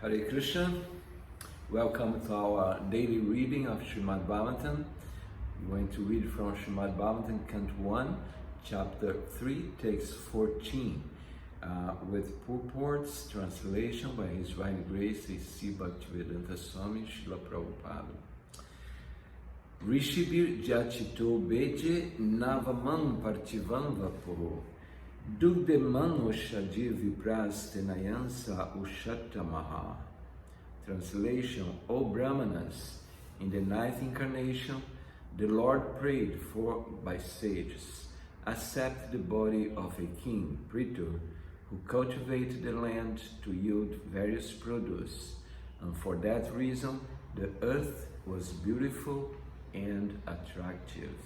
Hare Krishna. Welcome to our daily reading of Shrimad Bhagavatam. I'm going to read from Shrimad Bhagavatam, Canto 1, Chapter 3, Text 14, with Purport's translation by His Divine Grace, a.c.bhaktivedanta Swami, Srila Prabhupada. Rishibir jachito beje navamam partivam vapo. Dugdeman Oshadir Vipras Tenayansa Ushatta Maha. Translation: O brāhmaṇas, in the ninth incarnation, the Lord prayed for by sages, accept the body of a King Pṛthu, who cultivated the land to yield various produce, and for that reason the earth was beautiful and attractive.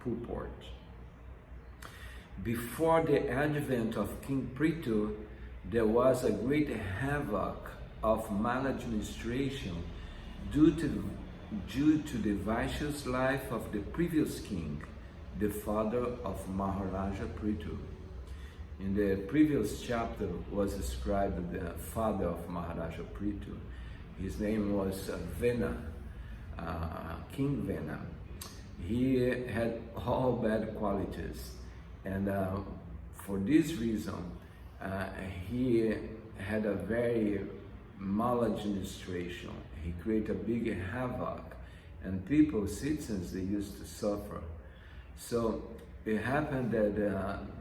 Purport. Before the advent of King Pṛthu, there was a great havoc of maladministration due to the vicious life of the previous king, the father of Mahārāja Pṛthu. In the previous chapter was described the father of Mahārāja Pṛthu. His name was Vena, King Vena. He had all bad qualities. And for this reason, he had a very maladministration. He created a big havoc, and people, citizens, they used to suffer. So it happened that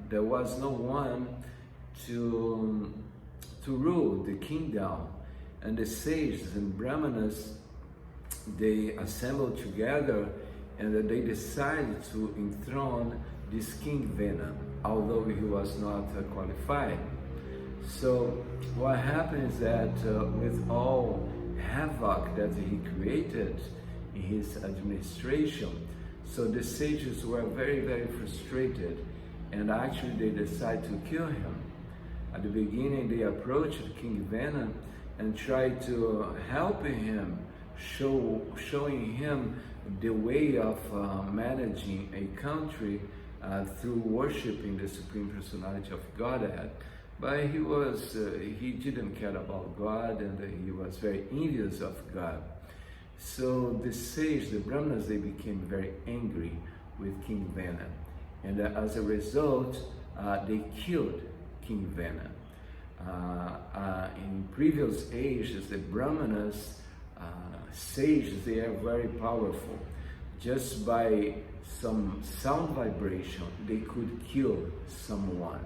there was no one to rule the kingdom, and the sages and brāhmaṇas, they assembled together and they decided to enthrone this King Vena, although he was not qualified. So what happened is that with all havoc that he created in his administration, so the sages were very, very frustrated, and actually they decided to kill him. At the beginning they approached King Vena and tried to help him, showing him the way of managing a country through worshiping the Supreme Personality of Godhead. But he didn't care about God, and he was very envious of God. So the sage, the brāhmanas, they became very angry with King Vena. And as a result, they killed King Vena. In previous ages, the brāhmanas, sages, they are very powerful. Just by some sound vibration, they could kill someone.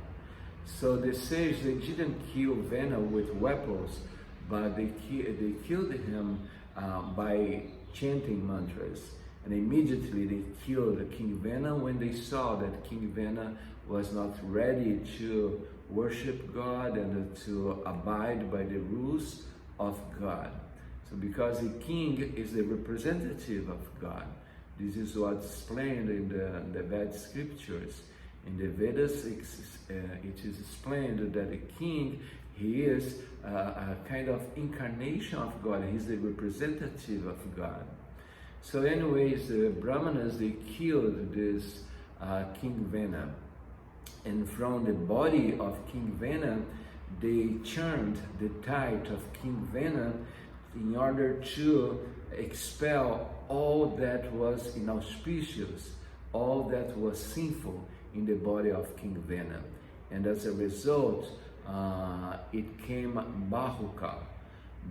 So the sages, they didn't kill Vena with weapons, but they killed him by chanting mantras. And immediately they killed King Vena when they saw that King Vena was not ready to worship God and to abide by the rules of God. So because the king is the representative of God, this is what's explained in the Vedic scriptures. In the Vedas, it is explained that the king, he is a kind of incarnation of God. He's the representative of God. So anyways, the brāhmanas, they killed this King Vena. And from the body of King Vena, they churned the tide of King Vena in order to expel all that was inauspicious, all that was sinful in the body of King Vena. And as a result, it came Bahuka.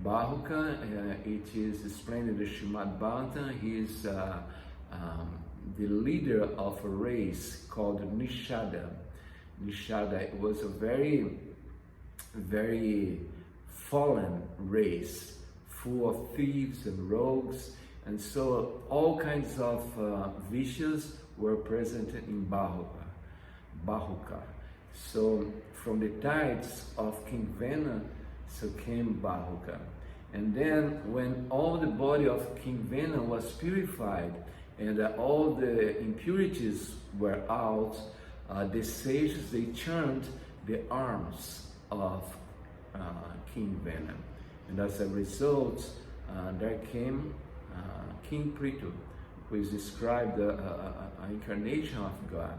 Bahuka, it is explained in the Shrimad Bhagavatam. He is the leader of a race called Nishada. Nishada was a very, very fallen race, full of thieves and rogues, and so all kinds of vicious were present in Bahuka. So from the tides of King Vena, so came Bahuka. And then when all the body of King Vena was purified and all the impurities were out, the sages, they churned the arms of King Vena. And as a result, there came King Pṛthu, who is described an incarnation of God.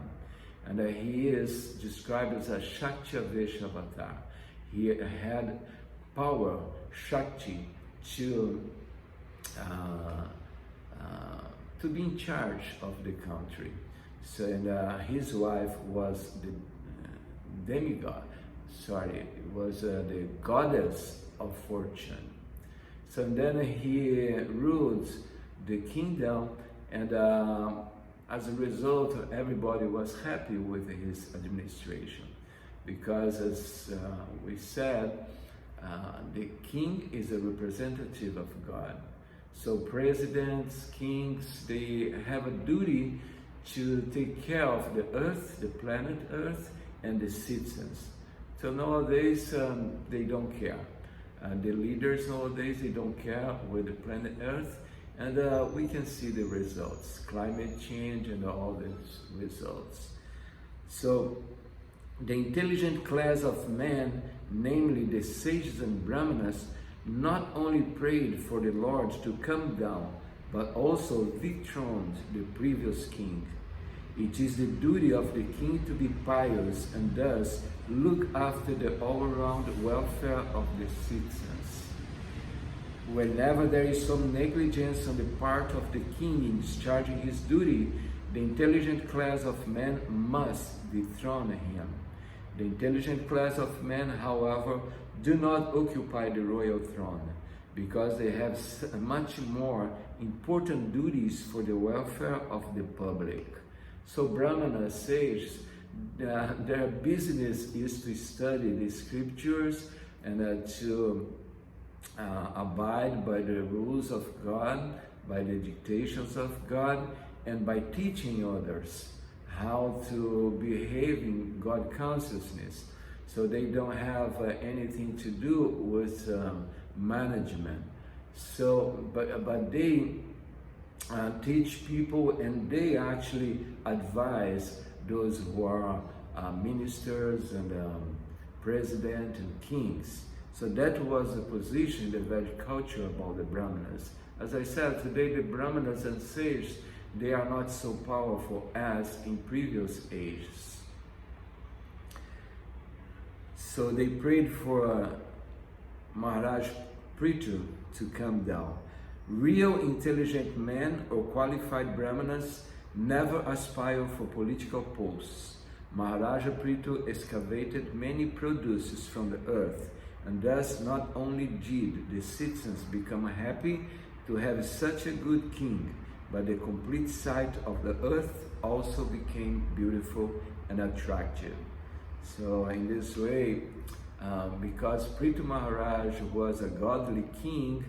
And he is described as a Shakti avatar. He had power, Shakti, to be in charge of the country. So, and his wife was the the goddess of fortune. So and then he ruled the kingdom, and as a result, everybody was happy with his administration, because as we said, the king is a representative of God. So presidents, kings, they have a duty to take care of the earth, the planet Earth, and the citizens. So nowadays, they don't care. The leaders nowadays, they don't care with the planet Earth, and we can see the results, climate change and all these results. So the intelligent class of men, namely the sages and brāhmaṇas, not only prayed for the Lord to come down, but also dethroned the previous king. It is the duty of the king to be pious and thus look after the all-around welfare of the citizens. Whenever there is some negligence on the part of the king in discharging his duty, the intelligent class of men must dethrone him. The intelligent class of men, however, do not occupy the royal throne, because they have much more important duties for the welfare of the public. So brāhmaṇas, sages, their business is to study the scriptures and to abide by the rules of God, by the dictations of God, and by teaching others how to behave in God consciousness. So they don't have anything to do with management. So, but they teach people, and they actually advise those who are ministers and president and kings. So that was the position, the Vedic culture about the brāhmanas. As I said, today the brāhmanas and sages, they are not so powerful as in previous ages. So they prayed for Mahārāja Pṛthu to come down. Real intelligent men or qualified brāhmanas never aspire for political posts. Mahārāja Pṛthu excavated many produces from the earth, and thus not only did the citizens become happy to have such a good king, but the complete sight of the earth also became beautiful and attractive. So in this way, because Pṛthu Mahārāja was a godly king,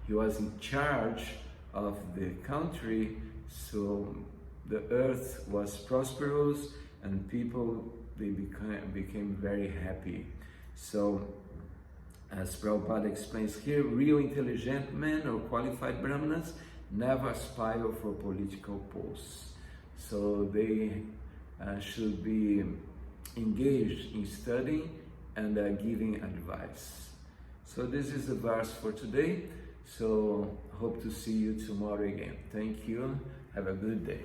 he was in charge of the country, so the earth was prosperous and people, they became very happy. So as Prabhupada explains here, real intelligent men or qualified brāhmanas never aspire for political posts. So they should be engaged in studying and giving advice. So this is the verse for today. So hope to see you tomorrow again. Thank you. Have a good day.